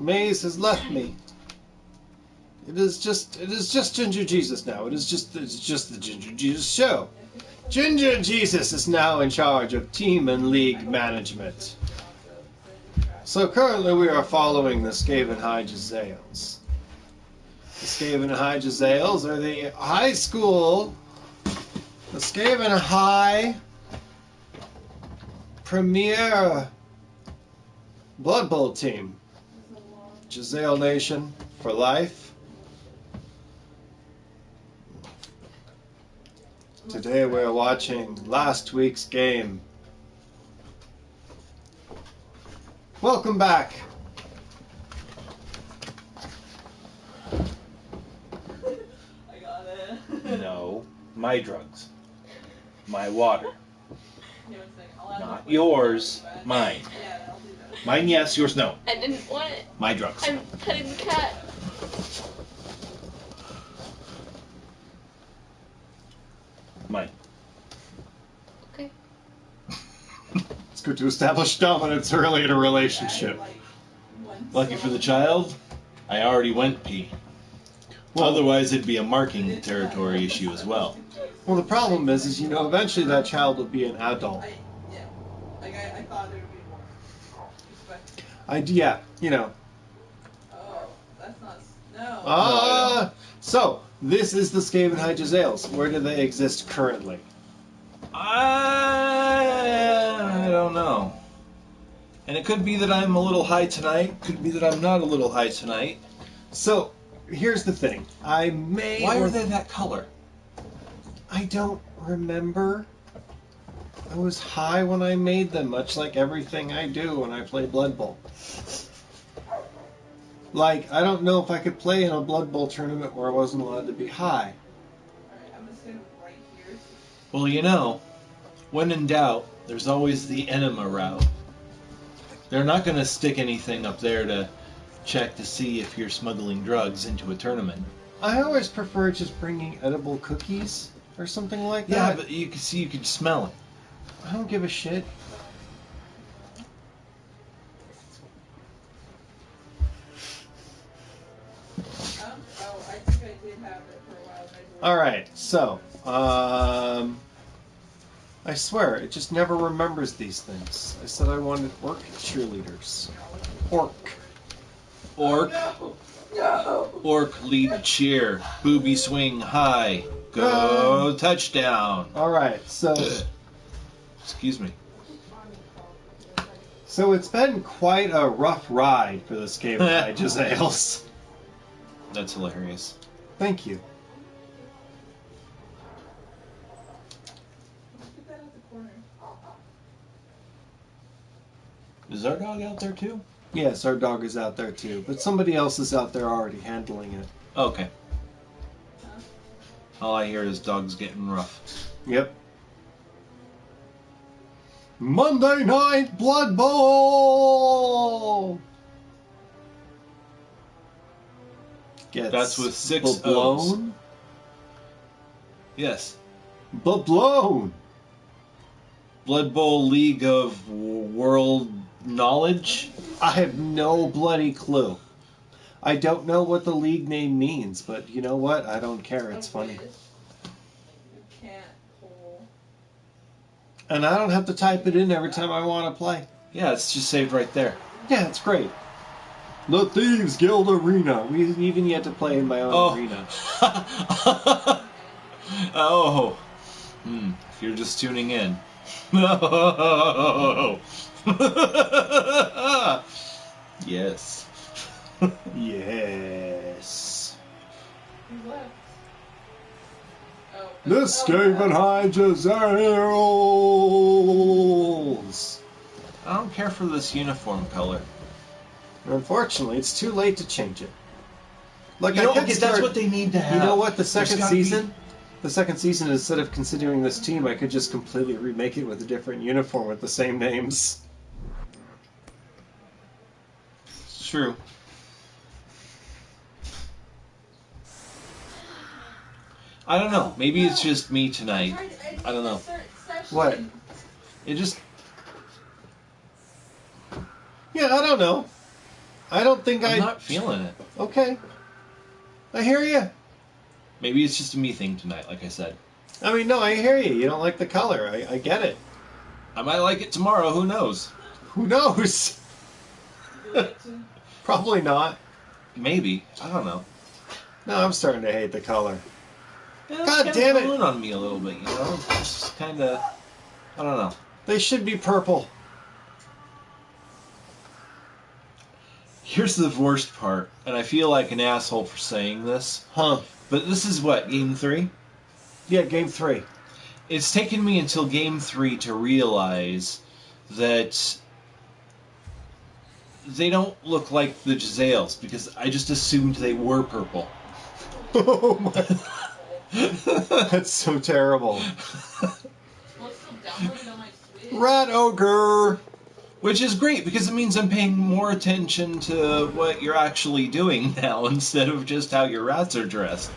Maze has left me. It is just Ginger Jesus now. It's just the Ginger Jesus show. Ginger Jesus is now in charge of team and league management. So currently we are following the Skaven High Jezzails. The Skaven High Jezzails are the high school, the Skaven High premier Blood Bowl team. Jezzail Nation for life. Today we're watching last week's game. Welcome back. I got it. No, my drugs. My water. Not Not yours, mine. Yeah, I'll do that. Mine yes, yours no. I didn't want it. My drugs. I'm petting the cat. Mine. Okay. It's good to establish dominance early in a relationship. Lucky for the child, I already went pee. Well- Otherwise it'd be a marking territory issue as well. Well, the problem is eventually that child will be an adult. Yeah. Like, I thought there would be more. But, Yeah. oh, that's not. No. So, this is the Skaven High Jezzails. Where do they exist currently? I don't know. And it could be that I'm a little high tonight. Could be that I'm not a little high tonight. So, here's the thing. Why are they that color? I don't remember. I was high when I made them, much like everything I do when I play Blood Bowl. Like, I don't know if I could play in a Blood Bowl tournament where I wasn't allowed to be high. Alright, I'm just gonna right here. Well, when in doubt, there's always the enema route. They're not going to stick anything up there to check to see if you're smuggling drugs into a tournament. I always prefer just bringing edible cookies or something like that. Yeah, but you could smell it. I don't give a shit. Oh, I think I did have it for a while. Alright, so, I swear, it just never remembers these things. I said I wanted orc cheerleaders. Orc. Orc. No! Orc lead cheer. Booby swing high. Go touchdown. Alright, so... Excuse me. So it's been quite a rough ride for the Skaven High Jezzails. That's hilarious. Thank you. Put that at the corner. Is our dog out there too? Yes, our dog is out there too, but somebody else is out there already handling it. Okay. Huh? All I hear is dogs getting rough. Yep. Monday Night Blood Bowl! That's with 6 O's. BBlown? Yes. BBlown! Blood Bowl League of World Knowledge? I have no bloody clue. I don't know what the league name means, but you know what? I don't care. It's funny. You can't pull. And I don't have to type it in every time I want to play. Yeah, it's just saved right there. Yeah, it's great. The Thieves Guild Arena. We even yet to play in my own arena. Oh. If you're just tuning in. No. Yes. Yes. Who left? Oh. The Skaven High Jezzails! I don't care for this uniform color. Unfortunately, it's too late to change it. Like You know, I could that's start- what they need to have. You know what? The There's second gotta be- season, instead of considering this team, I could just completely remake it with a different uniform with the same names. It's true. I don't know. Maybe it's just me tonight. I don't know. What? It just... Yeah, I don't know. I don't think I'm not feeling it. Okay. I hear you. Maybe it's just a me thing tonight, like I said. I mean, no, I hear you. You don't like the color. I get it. I might like it tomorrow. Who knows? Who knows? Probably not. Maybe. I don't know. No, I'm starting to hate the color. Yeah, God damn it! It's growing on me a little bit, you know? It's just kind of... I don't know. They should be purple. Here's the worst part, and I feel like an asshole for saying this. Huh. But this is what, Game 3? Yeah, Game 3. It's taken me until Game 3 to realize that they don't look like the Giselles, because I just assumed they were purple. Oh my... That's so terrible. Rat ogre! Which is great, because it means I'm paying more attention to what you're actually doing now, instead of just how your rats are dressed.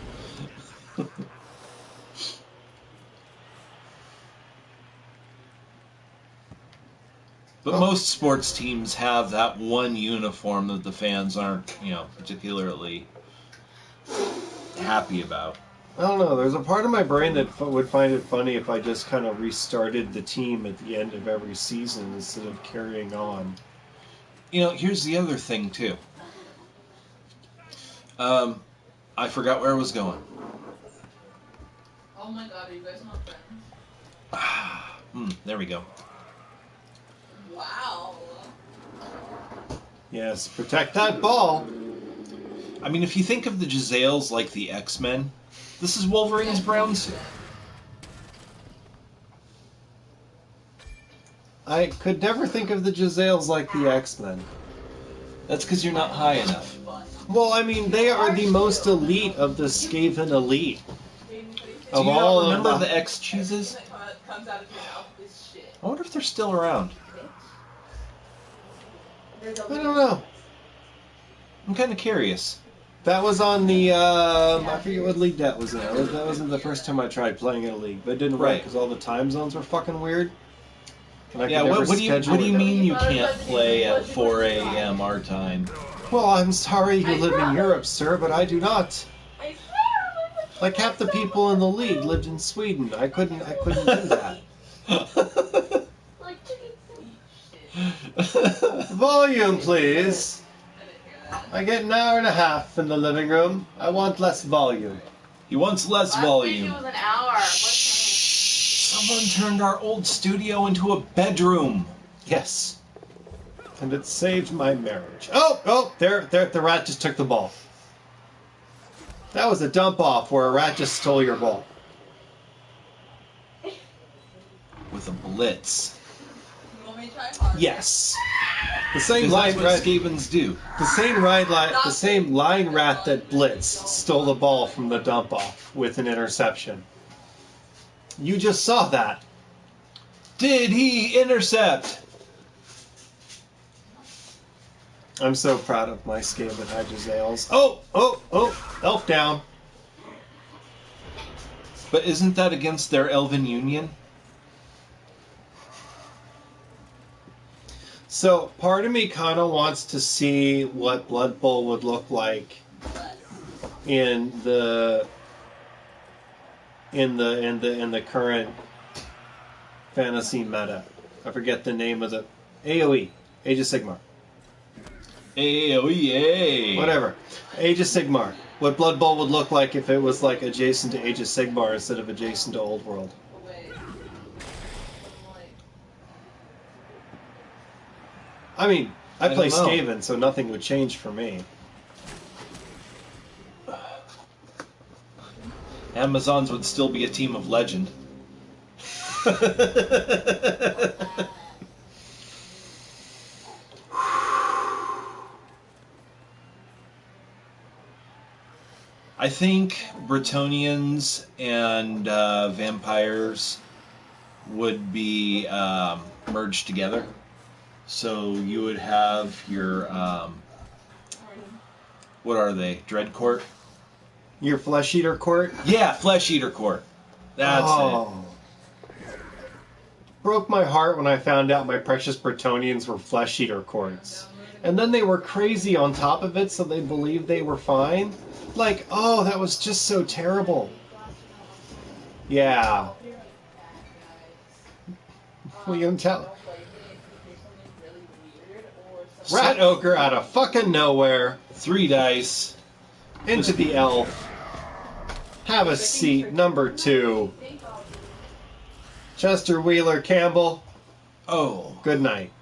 But most sports teams have that one uniform that the fans aren't, particularly happy about. I don't know. There's a part of my brain that would find it funny if I just kind of restarted the team at the end of every season instead of carrying on. Here's the other thing, too. I forgot where I was going. Oh my god, are you guys not friends? There we go. Wow. Yes, protect that ball. I mean, if you think of the Giselles like the X-Men, this is Wolverine's brown suit. I could never think of the Giselles like the X-Men. That's because you're not high enough. Well, I mean, they are the most elite of the Skaven elite. Do you not remember the X-Cheeses? Comes out of your mouth is shit. I wonder if they're still around. I don't know. I'm kind of curious. That was on the, I forget what league that was in. That wasn't the first time I tried playing in a league, but it didn't work because all the time zones were fucking weird. And I could never what do you it. mean you can't play at 4 a.m. our time? Well, I'm sorry you live in Europe, sir, but I do not. Like half the people in the league lived in Sweden. I couldn't do that. Volume, please. I get an hour and a half in the living room. I want less volume. He wants less volume. It was an hour. Someone turned our old studio into a bedroom. Yes. And it saved my marriage. Oh, there, the rat just took the ball. That was a dump off where a rat just stole your ball. With a blitz. You want me to try hard? Yes. The same That's line what rat. Skavens do. The same line rat that blitzed stole the ball from the dump off with an interception. You just saw that. Did he intercept? I'm so proud of my Skaven High Giselles. Oh! Elf down. But isn't that against their Elven Union? So part of me kind of wants to see what Blood Bowl would look like in the current fantasy meta. I forget the name of the AOE, Age of Sigmar. AOE. Whatever. Age of Sigmar. What Blood Bowl would look like if it was like adjacent to Age of Sigmar instead of adjacent to Old World. I mean, I play don't know. Skaven, so nothing would change for me. Amazons would still be a team of legend. I think Bretonnians and vampires would be merged together. So you would have your, what are they? Dreadcourt? Your Flesh Eater Court? Yeah, Flesh Eater Court. That's it. Broke my heart when I found out my precious Bretonnians were Flesh Eater Courts. and then they were crazy on top of it, so they believed they were fine. Like, oh, that was just so terrible. Yeah. William Tell. Rat Ochre out of fucking nowhere. 3 dice. Into the elf. Have a seat, number 2. Chester Wheeler Campbell. Oh. Good night.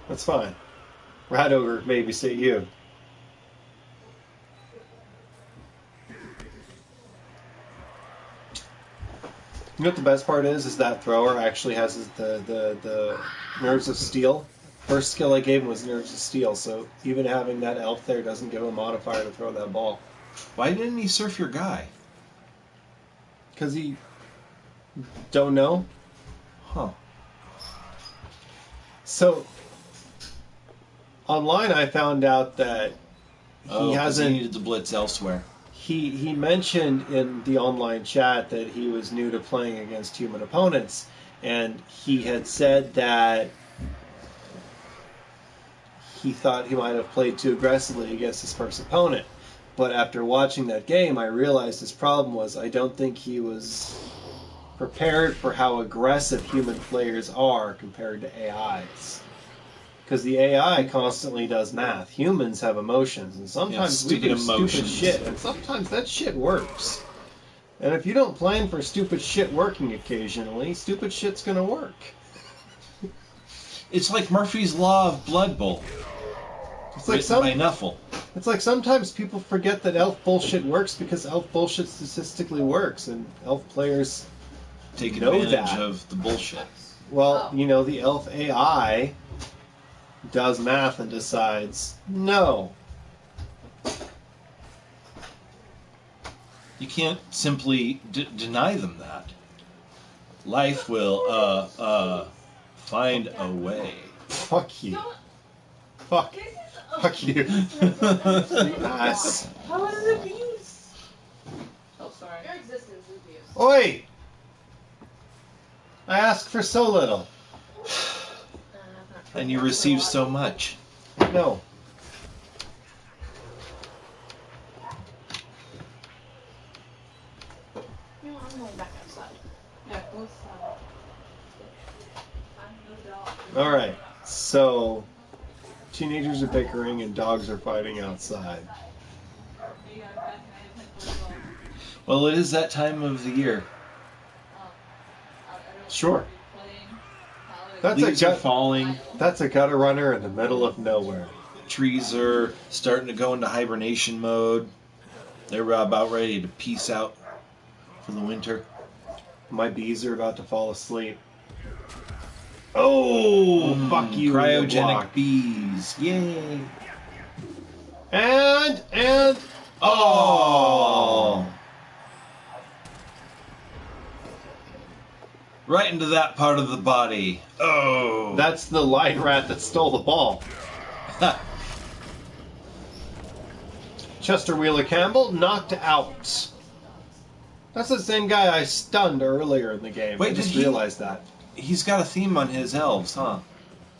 That's fine. Rat Ogre babysit you. You know what the best part is that thrower actually has the nerves of steel. First skill I gave him was nerves of steel, so even having that elf there doesn't give him a modifier to throw that ball. Why didn't he surf your guy? Because he don't know. Huh. So online I found out that he hasn't. He needed to blitz elsewhere. He mentioned in the online chat that he was new to playing against human opponents, and he had said that he thought he might have played too aggressively against his first opponent. But after watching that game, I realized his problem was I don't think he was prepared for how aggressive human players are compared to AIs. Because the AI constantly does math. Humans have emotions, and sometimes we do stupid shit, and sometimes that shit works. And if you don't plan for stupid shit working occasionally, stupid shit's gonna work. It's like Murphy's Law of Blood Bowl. It's like by Nuffle. It's like sometimes people forget that elf bullshit works because elf bullshit statistically works, and elf players take know advantage that. of the bullshit. Well, you know, the elf AI does math and decides, no. You can't simply deny them that. Life will, find a way. Fuck you. Fuck. Fuck you. Nice. How is it abuse? Oh, sorry. Your existence is abuse. Oi! I asked for so little. And you receive so much. No. No, I'm going back outside. Yeah, go outside. Alright, so teenagers are bickering and dogs are fighting outside. Well, it is that time of the year. Sure. Leaves are falling. That's a gutter runner in the middle of nowhere. Trees are starting to go into hibernation mode. They're about ready to peace out for the winter. My bees are about to fall asleep. Oh, fuck you. Cryogenic bees. Yay. And, oh. Right into that part of the body. Oh. That's the lion rat that stole the ball. Chester Wheeler Campbell knocked out. That's the same guy I stunned earlier in the game. Wait, I just did he- realized that. He's got a theme on his elves, huh?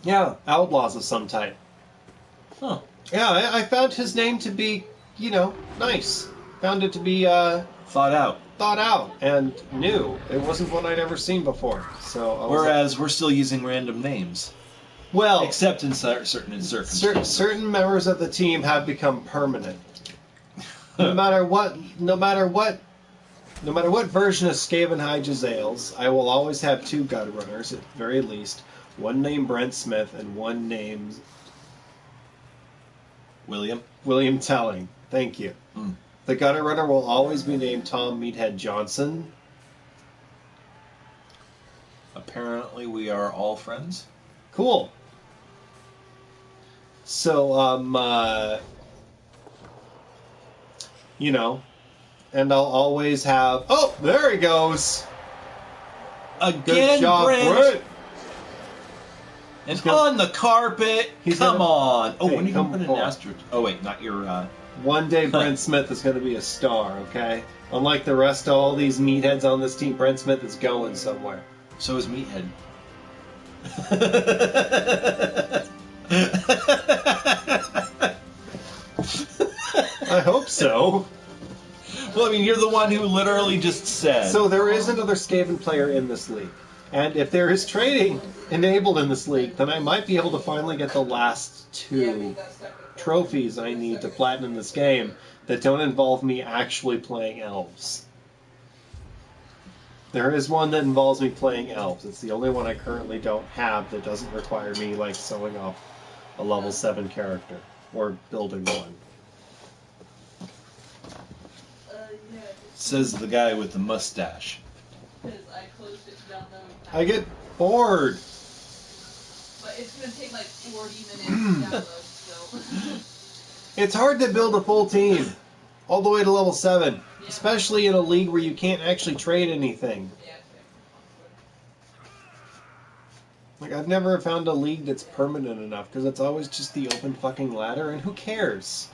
Yeah, outlaws of some type. Huh. Yeah, I found his name to be, you know, nice. Found it to be Thought out. thought out and new. It wasn't one I'd ever seen before. So I was Whereas we're still using random names. well, Except in certain circumstances. certain members of the team have become permanent. No matter what version of Skaven High I will always have 2 gutter runners at the very least. One named Brent Smith and one named William Telling. Thank you. Mm. The gutter runner will always be named Tom Meathead Johnson. Apparently we are all friends. Cool. So, you know, and I'll always have... Oh, there he goes! Again, Good job, Brent. Brent! And gonna- on the carpet. He's Come gonna- on. Oh, Hey, when are you come going to put an on. asterisk? Oh, wait, not your... One day Brent Smith is going to be a star, okay? Unlike the rest of all these meatheads on this team, Brent Smith is going somewhere. So is Meathead. I hope so. Well, I mean, you're the one who literally just said. So there is another Skaven player in this league. And if there is trading enabled in this league, then I might be able to finally get the last 2 trophies I need to platinum this game that don't involve me actually playing Elves. There is one that involves me playing Elves. It's the only one I currently don't have that doesn't require me, like, sewing off a level 7 character or building one. Says the guy with the mustache. I get bored. But it's gonna take like 40 minutes to download still. It's hard to build a full team all the way to level 7, especially in a league where you can't actually trade anything. Like, I've never found a league that's permanent enough because it's always just the open fucking ladder, and who cares?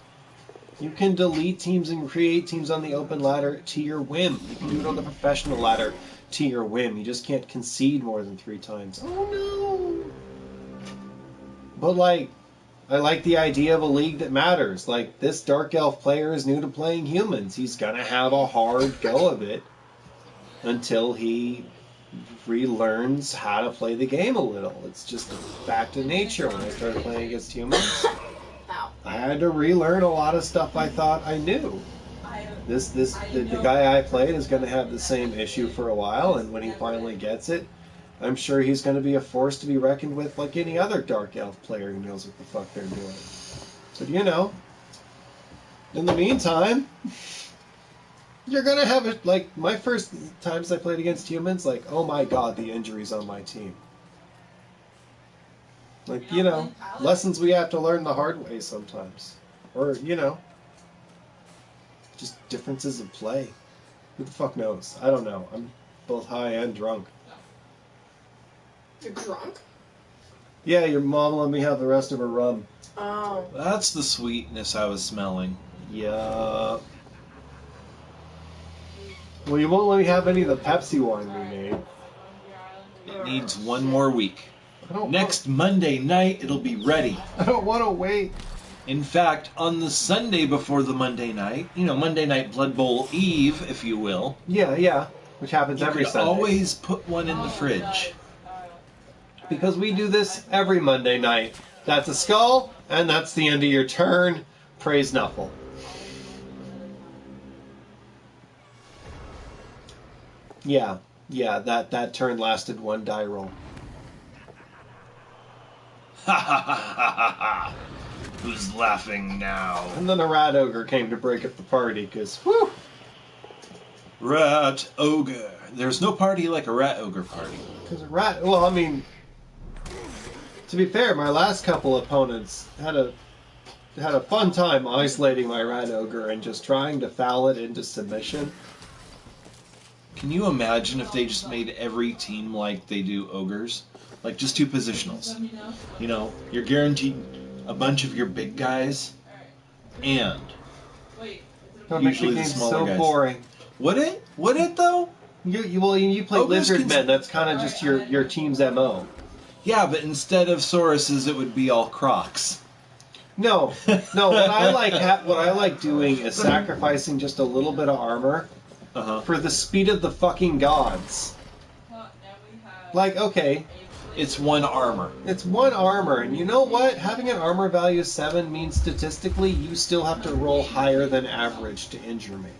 You can delete teams and create teams on the open ladder to your whim. You can do it on the professional ladder to your whim. You just can't concede more than 3 times. Oh no! But like, I like the idea of a league that matters. Like, this Dark Elf player is new to playing humans. He's gonna have a hard go of it until he relearns how to play the game a little. It's just a fact of nature. When I started playing against humans, I had to relearn a lot of stuff I thought I knew. The guy I played is going to have the same issue for a while, and when he finally gets it, I'm sure he's going to be a force to be reckoned with like any other Dark Elf player who knows what the fuck they're doing. But you know, in the meantime, you're going to have it. Like, my first times I played against humans, like, oh my god, the injuries on my team. Like, you know, lessons we have to learn the hard way sometimes. Or, you know, just differences of play. Who the fuck knows? I don't know. I'm both high and drunk. You're drunk? Yeah, your mom let me have the rest of her rum. Oh. That's the sweetness I was smelling. Yeah. Well, you won't let me have any of the Pepsi wine we made. It needs 1 more week. I Next Monday night, it'll be ready. don't want to wait. In fact, on the Sunday before the Monday night, you know, Monday night Blood Bowl Eve, if you will. Yeah. Which happens You every could Sunday. always put one in the fridge. Because we do this every Monday night. That's a skull, and that's the end of your turn. Praise Nuffle. Yeah, that turn lasted 1 die roll. Ha ha ha ha ha! Who's laughing now? And then a rat ogre came to break up the party, because, whew! Rat ogre. There's no party like a rat ogre party. Because well, I mean, to be fair, my last couple opponents had a fun time isolating my rat ogre and just trying to foul it into submission. Can you imagine if they just made every team like they do ogres? Like, just 2 positionals. You know, you're guaranteed a bunch of your big guys, and Don't make the usually the game smaller so guys. boring. Would it though? You play Ogres lizard can- men. That's kind of just your team's MO. Yeah, but instead of Sauruses, it would be all Crocs. No. What I like doing is sacrificing just a little bit of armor for the speed of the fucking gods. Like, okay, It's 1 armor. it's 1 armor, and you know what? Having an armor value 7 means statistically you still have to roll higher than average to injure me.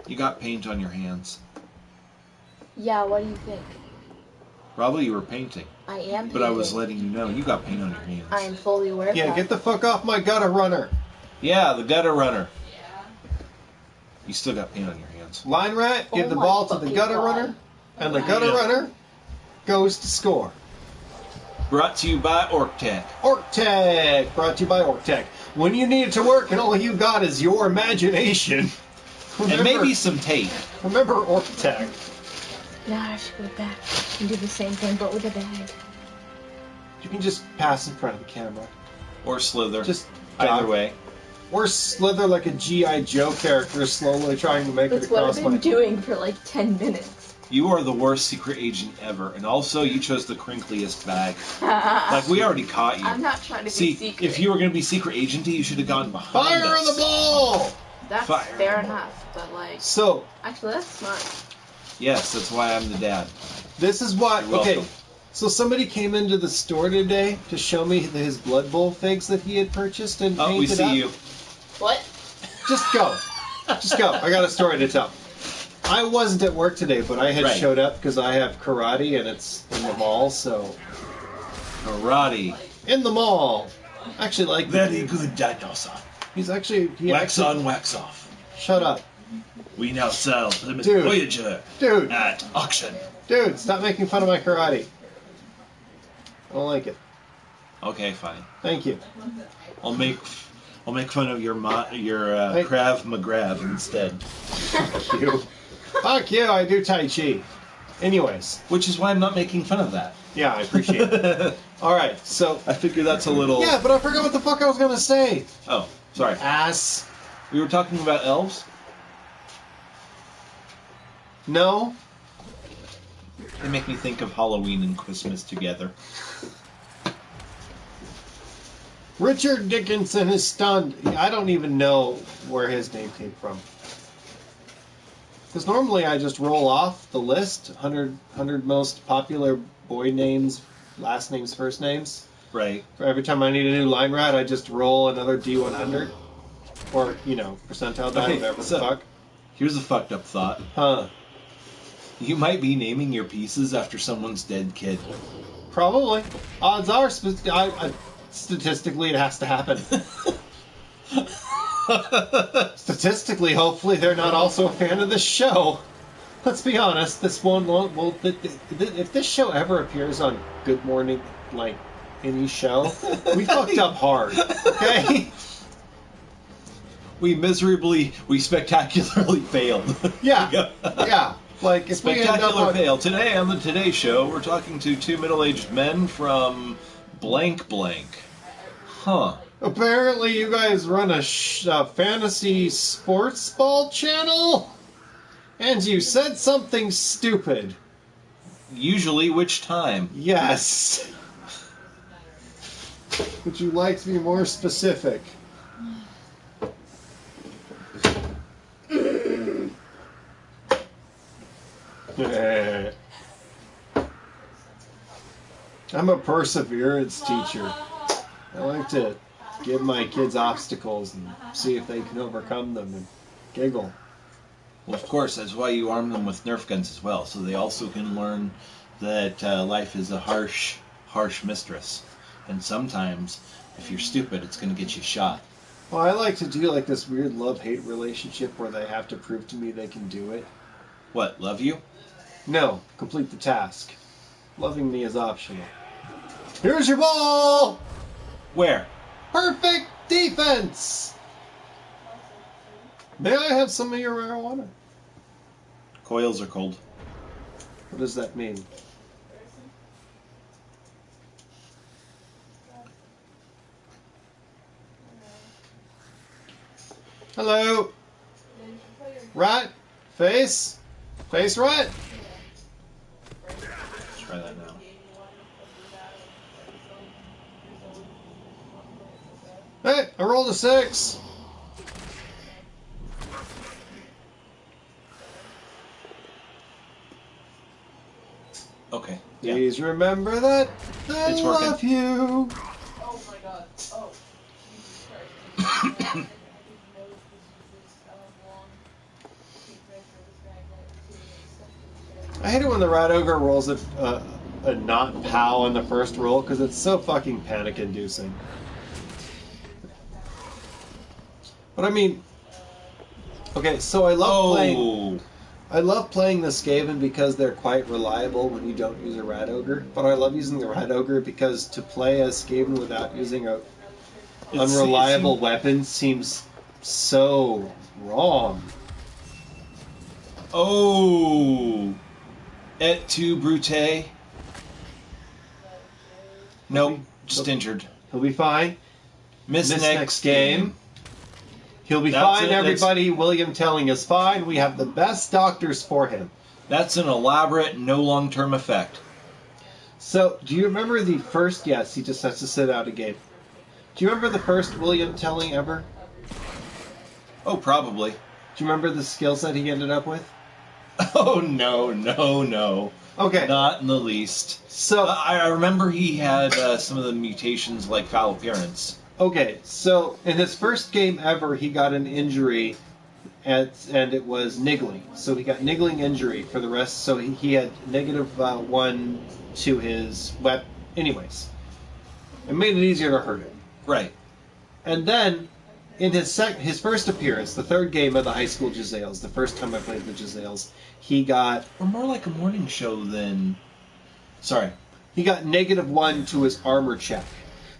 You got paint on your hands. Yeah, what do you think? Probably you were painting. I am But I was painting. letting you know you got paint on your hands. I am fully aware of Yeah, that. get the fuck off my gutter runner. Yeah, the gutter runner. You still got paint on your hands. Line rat, give Oh the my ball to the fucking gutter God. runner, and the gutter Yeah. runner goes to score. Brought to you by Orc Tech. Orc Tech, brought to you by Orc Tech. When you need it to work and all you got is your imagination, And maybe some tape. remember Orc Tech. Now I should go back and do the same thing, but with a bag. You can just pass in front of the camera. Or Slither. Just Either dodge. way. Or slither like a G.I. Joe character slowly trying to make That's it what I've across been my... doing for like 10 minutes. You are the worst secret agent ever, and also you chose the crinkliest bag. Like, we already caught you. I'm not trying to be See, secret. if you were going to be secret agenty, you should have gone behind Fire us. on the ball! That's Fire. fair enough, but like... So, Actually, that's smart. Yes, that's why I'm the dad. this is what... You're welcome. Okay, so somebody came into the store today to show me his Blood Bowl figs that he had purchased and Oh, painted we see up. you. What? Just go. Just go. I got a story to tell. I wasn't at work today, but I had Right. showed up because I have karate and it's in the mall, so... Karate. In the mall! Actually, like... Very good, Daniel-san. He's actually... Wax on, wax off. Shut up. We now sell Plymouth Dude. Voyager Dude! at auction. Dude, stop making fun of my karate. I don't like it. Okay, fine. Thank you. I'll make fun of your Hey. Krav McGrav instead. Fuck you. Fuck you, I do Tai Chi. Anyways. Which is why I'm not making fun of that. Yeah, I appreciate it. Alright, so... I figure that's a little... Yeah, but I forgot what the fuck I was gonna say. Oh, sorry. Ass. We were talking about elves? No? They make me think of Halloween and Christmas together. Richard Dickinson is stunned. I don't even know where his name came from. Because normally I just roll off the list, 100 most popular boy names, last names, first names. Right. For every time I need a new line rat, I just roll another D100. Or, percentile die, Okay, whatever so- the fuck. Here's a fucked up thought. Huh. You might be naming your pieces after someone's dead kid. Probably. Odds are, statistically, it has to happen. Statistically, hopefully, they're not also a fan of this show. Let's be honest, this one won't. Well, if this show ever appears on Good Morning, like any show, we fucked up hard. Okay? We spectacularly failed. Yeah. Yeah. Like if we end up Spectacular on, fail. Today on the Today Show, we're talking to two middle-aged men from blank blank. Huh. apparently, you guys run a fantasy sports ball channel, and you said something stupid. Usually, which time? Yes. Would you like to be more specific? I'm a perseverance teacher. I like to give my kids obstacles and see if they can overcome them and giggle. Well, of course, that's why you arm them with Nerf guns as well, so they also can learn that life is a harsh, harsh mistress. And sometimes, if you're stupid, it's going to get you shot. Well, I like to do like this weird love-hate relationship where they have to prove to me they can do it. What, love you? No, complete the task. Loving me is optional. Here's your ball! Where? Perfect defense! May I have some of your marijuana? Coils are cold. What does that mean? Hello? Right? Face? Face right? Let's try that now. Hey, I rolled a 6. Okay. Yeah. Please remember that I It's working. love you. Oh my god. Oh. Jesus Christ. I hate it when the Rat Ogre rolls a not POW in the first roll because it's so fucking panic-inducing. But I mean, okay, so I love playing the Skaven because they're quite reliable when you don't use a Rat Ogre. But I love using the Rat Ogre because to play as Skaven without using a unreliable weapon seems so wrong. Oh! Et tu, Brute? Nope, just injured. He'll be fine. Miss This next game. He'll be That's fine, it, everybody. William Telling is fine. We have the best doctors for him. That's an elaborate, no long-term effect. So, do you remember the first... Yes, he just has to sit out a game. Do you remember the first William telling ever? Oh, probably. Do you remember the skill set he ended up with? Oh, no. Okay. Not in the least. So... I remember he had some of the mutations like foul appearance. Okay, so in his first game ever, he got an injury, and it was niggling. So he got niggling injury for the rest. So he had -1 to his weapon. Anyways, it made it easier to hurt him. Right. And then, in his first appearance, the third game of the high school Jazales, the first time I played the Jazales, he got... Or more like a morning show than... Sorry. He got -1 to his armor check.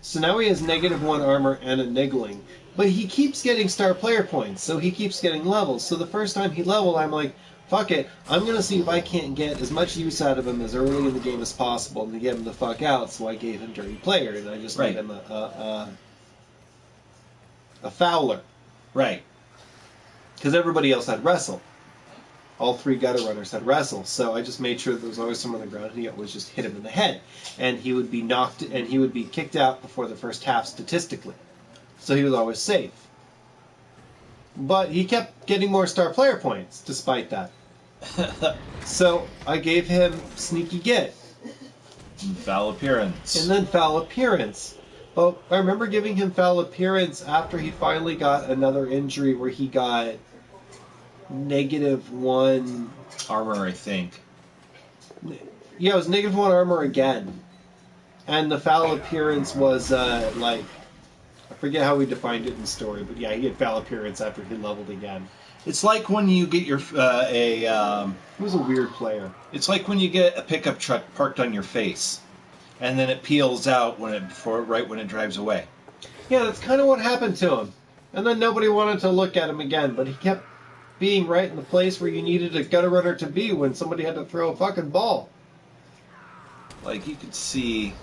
So now he has -1 armor and a niggling. But he keeps getting star player points, so he keeps getting levels. So the first time he leveled, I'm like, fuck it, I'm going to see if I can't get as much use out of him as early in the game as possible and to get him the fuck out, so I gave him Dirty Player, and I just made him a Fowler. Right. Because everybody else had Wrestle. All 3 gutter runners had Wrestle, so I just made sure there was always someone on the ground, and he always just hit him in the head. And he would be knocked, and he would be kicked out before the first half statistically. So he was always safe. But he kept getting more star player points, despite that. So I gave him Sneaky Git. And foul appearance. And then Foul Appearance. But I remember giving him Foul Appearance after he finally got another injury where he got -1 armor, I think. Yeah, it was -1 armor again. And the Foul Appearance was like, I forget how we defined it in the story, but yeah, he had Foul Appearance after he leveled again. It's like when you get your He was a weird player. It's like when you get a pickup truck parked on your face, and then it peels out right when it drives away. Yeah, that's kind of what happened to him. And then nobody wanted to look at him again, but he kept being right in the place where you needed a gutter runner to be when somebody had to throw a fucking ball. Like, you could see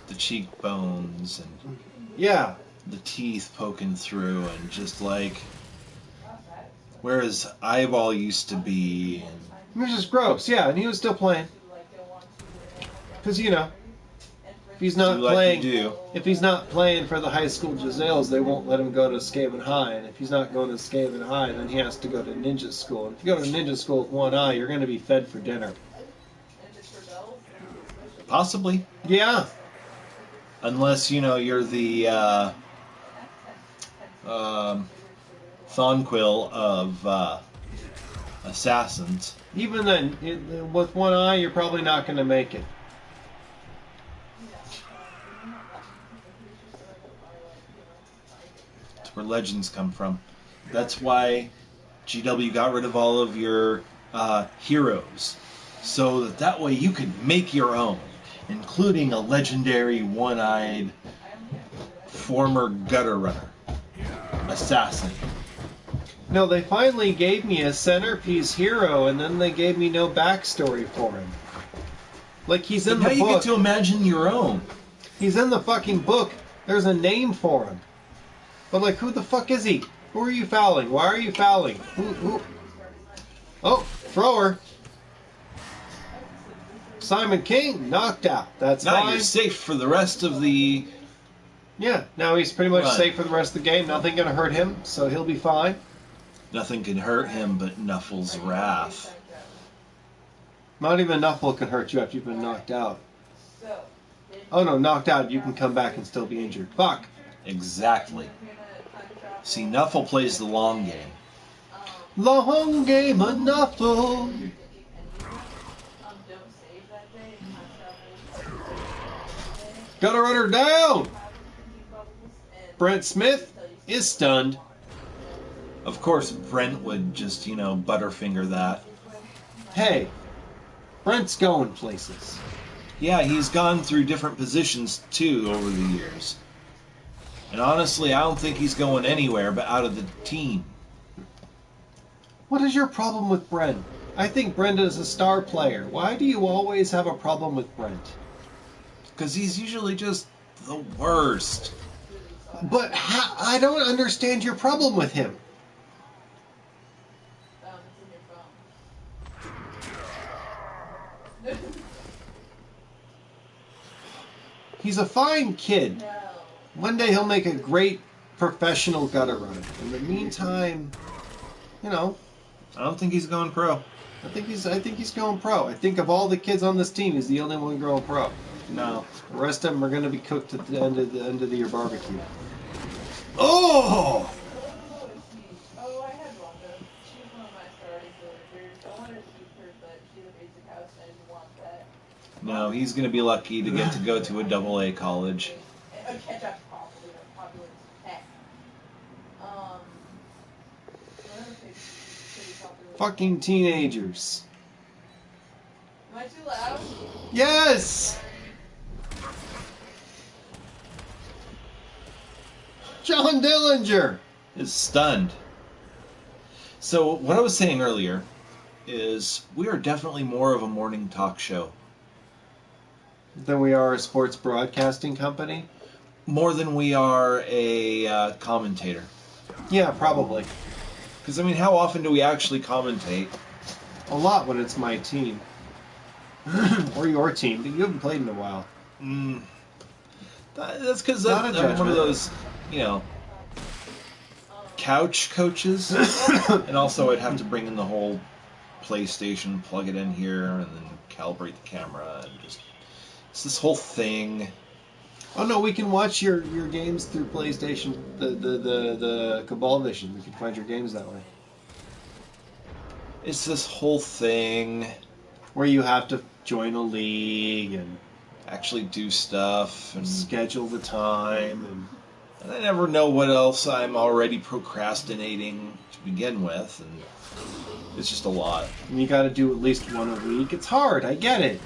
the cheekbones and Yeah. the teeth poking through, and just like where his eyeball used to be. And It was just gross, yeah, and he was still playing. Because, you know, if he's not if he's not playing for the high school Jazales, they won't let him go to Skaven High. And if he's not going to Skaven High, then he has to go to ninja school. And if you go to ninja school with one eye, you're going to be fed for dinner. Possibly. Yeah. Unless, you're the Thonquill of assassins. Even then, with one eye, you're probably not going to make it. That's where legends come from. That's why GW got rid of all of your heroes. So that way you can make your own, including a legendary one-eyed former gutter runner. Assassin. No, they finally gave me a centerpiece hero, and then they gave me no backstory for him. Like, he's in the book. Now you get to imagine your own. He's in the fucking book. There's a name for him. But, like, who the fuck is he? Who are you fouling? Why are you fouling? Who? Oh, thrower. Simon King, knocked out. That's now fine. You're safe for the rest of the... Yeah, now he's pretty much Right. safe for the rest of the game. Nothing gonna hurt him, so he'll be fine. Nothing can hurt him but Nuffle's wrath. Not even Nuffle can hurt you after you've been knocked out. Oh no, knocked out, you can come back and still be injured. Fuck. Exactly. See, Nuffle plays the long game. Long game of Nuffle. Gotta run her down! Brent Smith is stunned. Of course, Brent would just, butterfinger that. Hey, Brent's going places. Yeah, he's gone through different positions, too, over the years. And honestly, I don't think he's going anywhere but out of the team. What is your problem with Brent? I think Brent is a star player. Why do you always have a problem with Brent? Because he's usually just the worst. But I don't understand your problem with him. He's a fine kid. One day he'll make a great professional gutter runner. In the meantime, you know, I don't think he's going pro. I think he's going pro. I think of all the kids on this team, he's the only one going pro. No. The rest of them are going to be cooked at the end of the year barbecue. Oh! Oh, I had Rhonda. She was one of my starting villagers. I wanted to keep her, but she had a basic house and I didn't want that. No, he's going to be lucky to get to go to a AA college. A ketchup popular tech. Another pretty popular. Fucking teenagers. Am I too loud? Yes! John Dillinger! Is stunned. So, what I was saying earlier is we are definitely more of a morning talk show. Then we are a sports broadcasting company? More than we are a commentator. Yeah, probably. Because, I mean, how often do we actually commentate? A lot when it's my team. Or your team, but you haven't played in a while. That's because Not a I'm one of judgment. those, you know, couch coaches. And also I'd have to bring in the whole PlayStation, plug it in here, and then calibrate the camera, and just... It's this whole thing. Oh no, we can watch your games through PlayStation, the Cabal Vision. We can find your games that way. It's this whole thing. Where you have to join a league and Actually do stuff, and schedule the time. I never know what else I'm already procrastinating to begin with, and it's just a lot. And you got to do at least one a week. It's hard, I get it.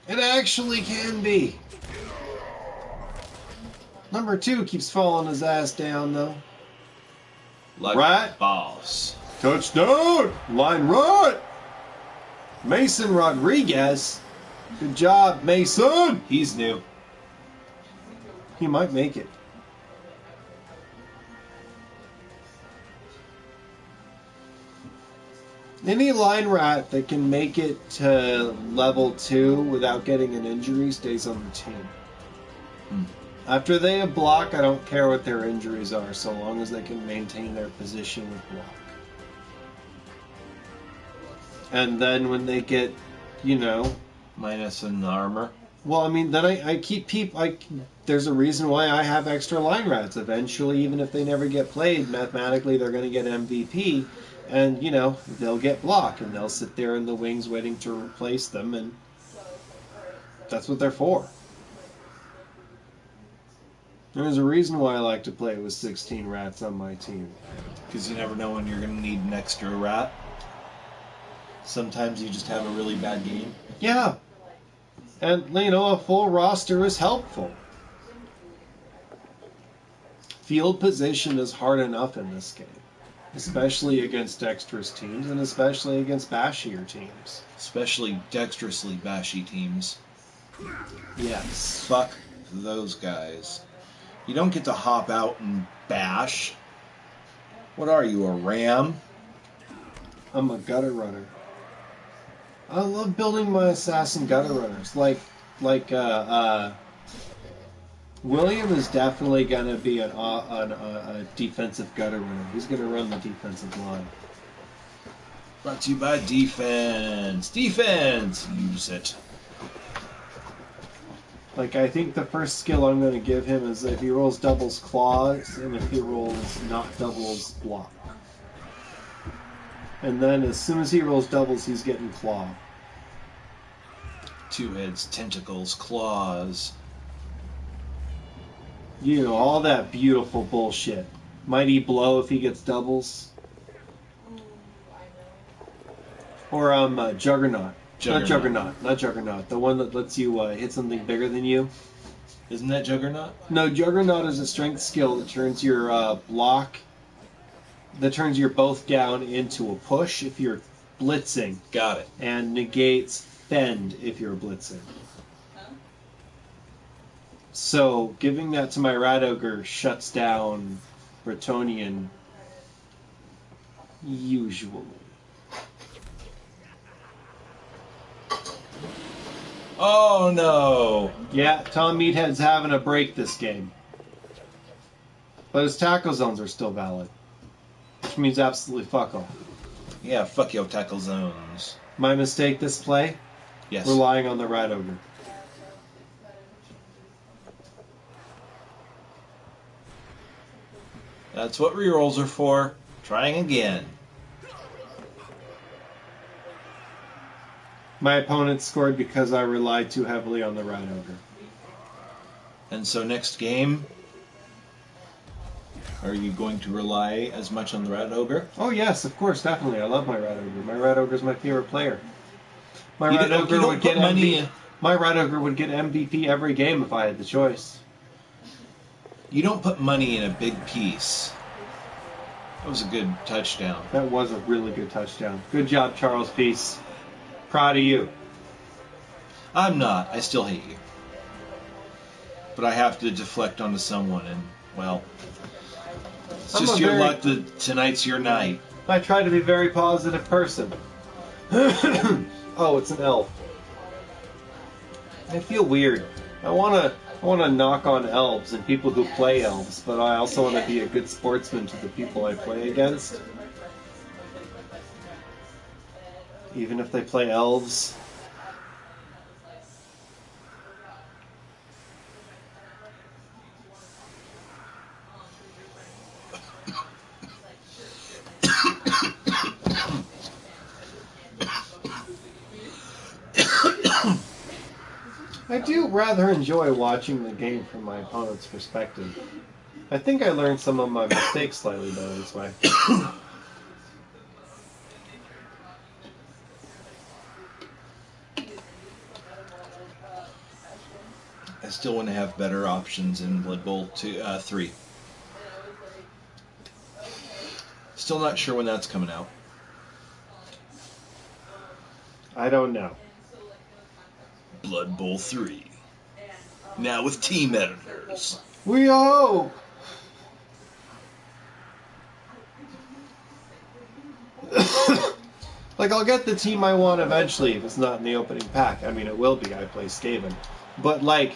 It actually can be. Number 2 keeps falling his ass down, though. Like Right. boss. Touchdown! Line right! Mason Rodriguez. Good job, Mason! He's new. He might make it. Any line rat that can make it to level 2 without getting an injury stays on the team. After they have block, I don't care what their injuries are, so long as they can maintain their position with block. And then when they get, Minus an armor. well, I mean, then I keep people. There's a reason why I have extra line rats. Eventually, even if they never get played, mathematically they're going to get MVP, and they'll get block, and they'll sit there in the wings waiting to replace them, and that's what they're for. There's a reason why I like to play with 16 rats on my team. Because you never know when you're going to need an extra rat. Sometimes you just have a really bad game. Yeah. And, a full roster is helpful. Field position is hard enough in this game. Especially against dexterous teams, and especially against bashier teams. Especially dexterously bashy teams. Yes. Fuck those guys. You don't get to hop out and bash. What are you, a ram? I'm a gutter runner. I love building my assassin gutter runners. William is definitely going to be a defensive gutter runner. He's going to run the defensive line. Brought to you by Defense. Defense! Use it. I think the first skill I'm going to give him is if he rolls doubles claws, and if he rolls not doubles block. And then as soon as he rolls doubles, he's getting claw. 2 heads, tentacles, claws. All that beautiful bullshit. Mighty blow if he gets doubles. Or Juggernaut. Not Juggernaut. The one that lets you hit something bigger than you. Isn't that Juggernaut? No, Juggernaut is a strength skill that turns your block... That turns your both down into a push if you're blitzing. Got it. And negates fend if you're blitzing. So, giving that to my Rat Ogre shuts down Bretonian usually. Oh no! Yeah, Tom Meathead's having a break this game. But his tackle zones are still valid. Which means absolutely fuck all. Yeah, fuck your tackle zones. My mistake this play? Yes. Relying on the Rat Ogre. That's what rerolls are for. Trying again. My opponent scored because I relied too heavily on the Rat Ogre. And so next game, are you going to rely as much on the Rat Ogre? Oh yes, of course, definitely. I love my Rat Ogre. My Rat Ogre is my favorite player. My You Rat don't- Ogre you don't would get put money MVP. My Rat Ogre would get MVP every game if I had the choice. You don't put money in a big piece. That was a good touchdown. That was a really good touchdown. Good job, Charles Peace. Proud of you. I'm not. I still hate you. But I have to deflect onto someone, and, well, it's I'm just a your very- luck that tonight's your night. I try to be a very positive person. Oh, it's an elf. I feel weird. I wanna knock on elves and people who play elves, but I also want to be a good sportsman to the people I play against. Even if they play elves. I do rather enjoy watching the game from my opponent's perspective. I think I learned some of my mistakes slightly better this way. I still want to have better options in Blood Bowl 3. Still not sure when that's coming out. I don't know. Blood Bowl 3. Now with team editors. We hope! Like, I'll get the team I want eventually if it's not in the opening pack. I mean, it will be. I play Skaven. But, like...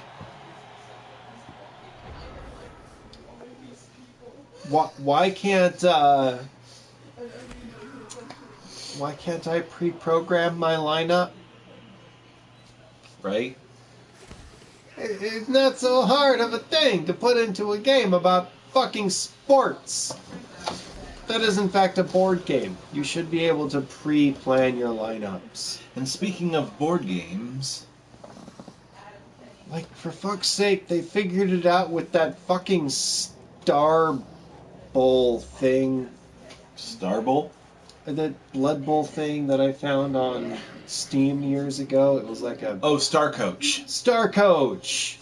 Why can't I pre-program my lineup? Right? It's not so hard of a thing to put into a game about fucking sports. That is, in fact, a board game. You should be able to pre-plan your lineups. And speaking of board games... Like, for fuck's sake, they figured it out with that fucking Star Bowl thing. Star Bowl? That Blood Bowl thing that I found on Steam years ago. It was like a... Oh, Star Coach. Star Coach!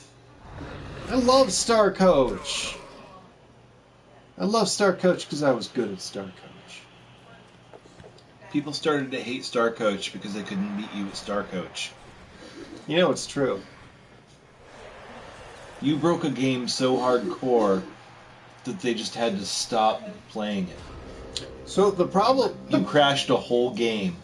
I love Star Coach! I love Star Coach because I was good at Star Coach. People started to hate Star Coach because they couldn't beat you at Star Coach. You know, it's true. You broke a game so hardcore that they just had to stop playing it. So the problem... You crashed a whole game.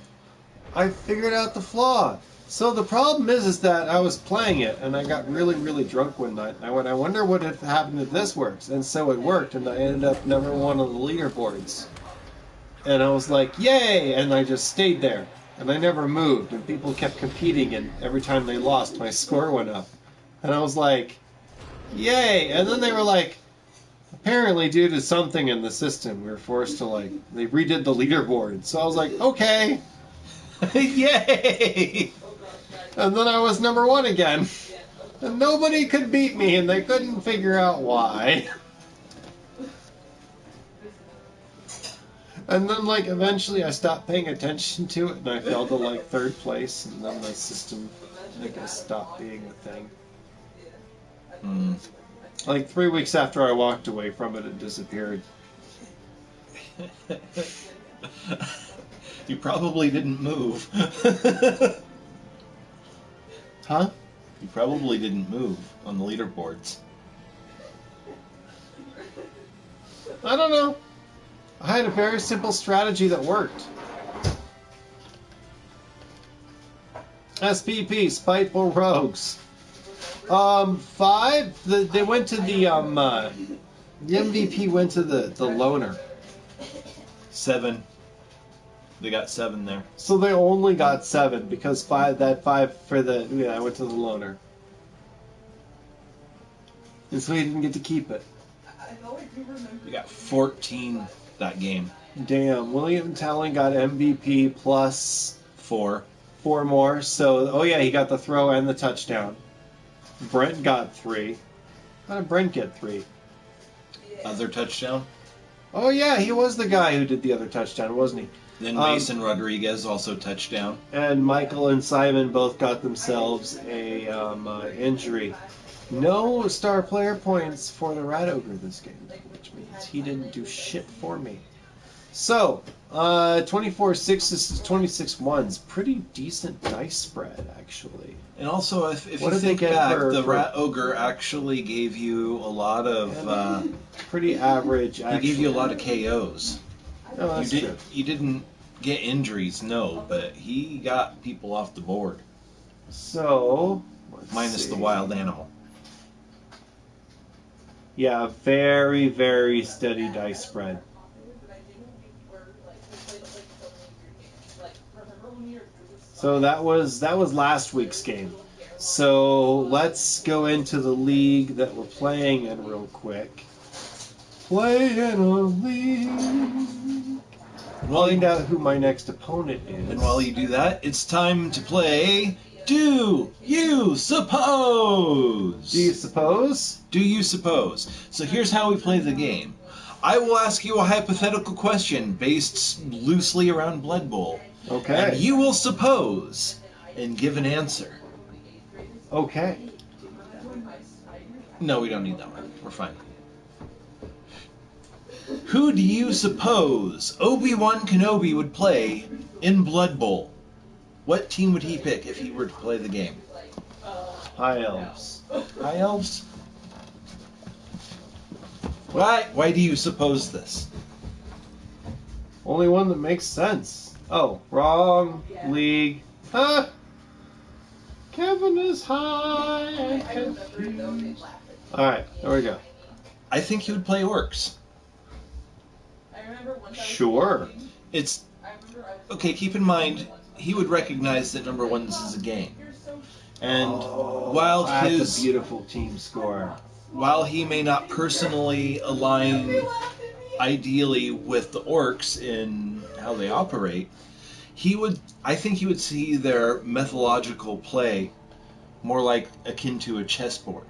I figured out the flaw. So the problem is that I was playing it, and I got really, really drunk one night. I went, I wonder what had happened if this works. And so it worked, and I ended up number one on the leaderboards. And I was like, yay! And I just stayed there. And I never moved, and people kept competing, and every time they lost, my score went up. And I was like, yay! And then they were like, apparently due to something in the system, we were forced to, like, they redid the leaderboard. So I was like, okay! Yay! And then I was number one again. And nobody could beat me, and they couldn't figure out why. And then, like, eventually I stopped paying attention to it, and I fell to, like, third place, and then the system, I guess, stopped being a thing. Like, 3 weeks after I walked away from it, it disappeared. You probably didn't move. Huh? You probably didn't move on the leaderboards. I don't know. I had a very simple strategy that worked. SPP, Spiteful Rogues. 5. They went to the MVP went to the loner. 7. They got 7 there. So they only got 7 because 5 for the I went to the loner. And so he didn't get to keep it. We got 14 that game. Damn, William Talon got MVP plus 4. 4 more. So he got the throw and the touchdown. Brent got 3. How did Brent get 3? Other touchdown. Oh yeah, he was the guy who did the other touchdown, wasn't he? Then Mason Rodriguez also touchdown. And Michael and Simon both got themselves a injury. No star player points for the Rat Ogre this game, which means he didn't do shit for me. So, 24 sixes to 26 ones. Pretty decent dice spread, actually. And also, if What you did they think get back, for- the for- Rat Ogre actually gave you a lot of... Pretty average, he actually. gave you a lot of KOs. Oh, that's true. You didn't get injuries, no, but he got people off the board. So, let's Minus see. the wild animal. Yeah, very, very steady dice spread. So that was last week's game. So let's go into the league that we're playing in real quick. Play in a league. Find out who my next opponent is. And while you do that, it's time to play Do You Suppose? Do you suppose? Do you suppose? So here's how we play the game. I will ask you a hypothetical question based loosely around Blood Bowl. Okay. And you will suppose and give an answer. Okay. No, we don't need that one. We're fine. Who do you suppose Obi-Wan Kenobi would play in Blood Bowl? What team would he pick if he were to play the game? High Elves. High Elves? Why do you suppose this? Only one that makes sense. Oh, wrong league. Huh? Kevin is high and confused. Alright, there we go. I think he would play Orcs. Sure. It's okay. Keep in mind, he would recognize that number one, this is a game, and while That's a beautiful team score. while he may not personally align ideally with the Orcs in how they operate, I think he would see their methodological play more like akin to a chessboard.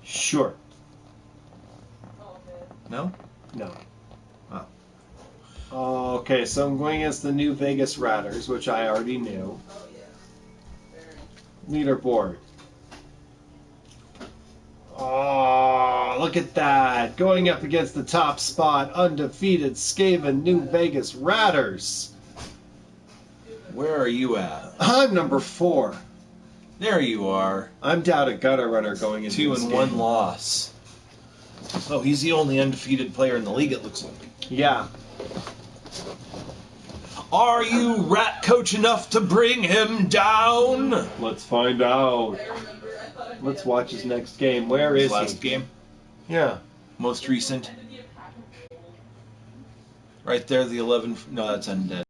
Sure. No? No. Oh. Okay, so I'm going against the New Vegas Ratters, which I already knew. Leaderboard. Oh, look at that. Going up against the top spot, undefeated Skaven New Vegas Ratters. Where are you at? I'm number 4. There you are. I'm down a gutter runner going into 2 this and game. 1 loss. Oh, he's the only undefeated player in the league, it looks like. Yeah. Are you rat coach enough to bring him down? Let's find out. Let's watch his next game. Where is Last he? game? Yeah. Most recent. Right there, the 11... No, that's undead.